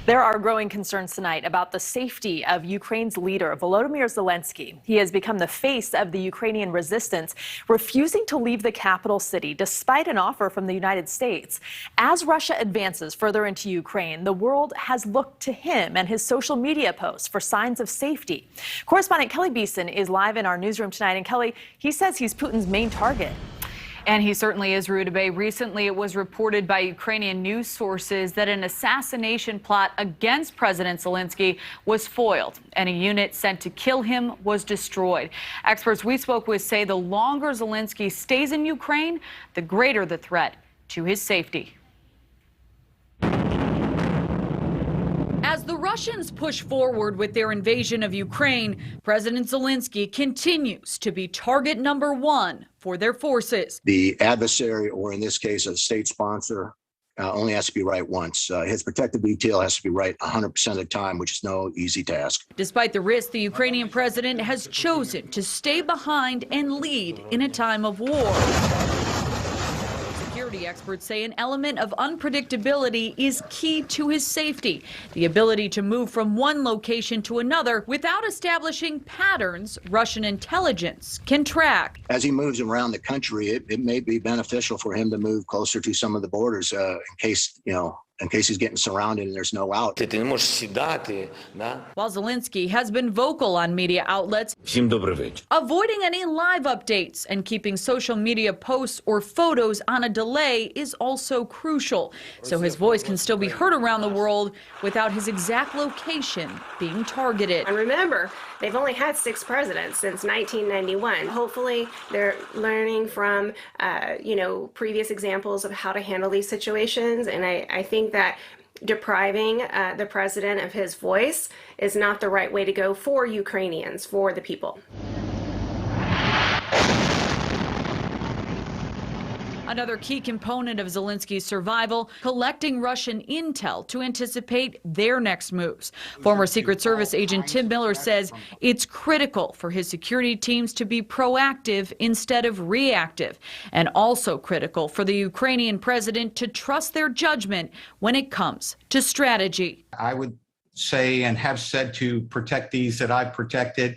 There are growing concerns tonight about the safety of Ukraine's leader, Volodymyr Zelenskyy. He has become the face of the Ukrainian resistance, refusing to leave the capital city despite an offer from the United States. As Russia advances further into Ukraine, the world has looked to him and his social media posts for signs of safety. Correspondent Kelly Beeson is live in our newsroom tonight. And Kelly, he says he's Putin's main target. And he certainly is, Rudabeh. Recently, it was reported by Ukrainian news sources that an assassination plot against President Zelenskyy was foiled, and a unit sent to kill him was destroyed. Experts we spoke with say the longer Zelenskyy stays in Ukraine, the greater the threat to his safety. As the Russians push forward with their invasion of Ukraine, President Zelenskyy continues to be target number one for their forces. The adversary, or in this case, a state sponsor, only has to be right once. His protective detail has to be right 100% of the time, which is no easy task. Despite the risk, the Ukrainian president has chosen to stay behind and lead in a time of war. Security experts say an element of unpredictability is key to his safety. The ability to move from one location to another without establishing patterns Russian intelligence can track. As he moves around the country, it may be beneficial for him to move closer to some of the borders in case he's getting surrounded and there's no out. While Zelenskyy has been vocal on media outlets, avoiding any live updates and keeping social media posts or photos on a delay is also crucial, so his voice can still be heard around the world without his exact location being targeted. And remember, they've only had 6 presidents since 1991. Hopefully, they're learning from, previous examples of how to handle these situations, and I think that depriving the president of his voice is not the right way to go for Ukrainians, for the people. Another key component of Zelensky's survival, collecting Russian intel to anticipate their next moves. Former Secret Service agent Tim Miller says it's critical for his security teams to be proactive instead of reactive, and also critical for the Ukrainian president to trust their judgment when it comes to strategy. I would say and have said to protect these that I've protected,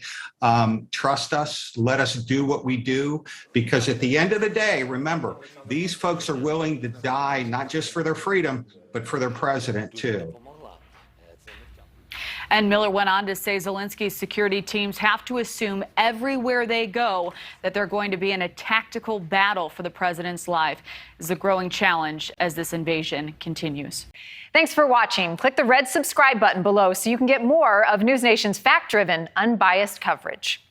trust us, let us do what we do, because at the end of the day, remember, these folks are willing to die not just for their freedom, but for their president too. And Miller went on to say Zelensky's security teams have to assume everywhere they go that they're going to be in a tactical battle for the president's life. This is a growing challenge as this invasion continues. Thanks for watching. Click the red subscribe button below so you can get more of NewsNation's fact-driven, unbiased coverage.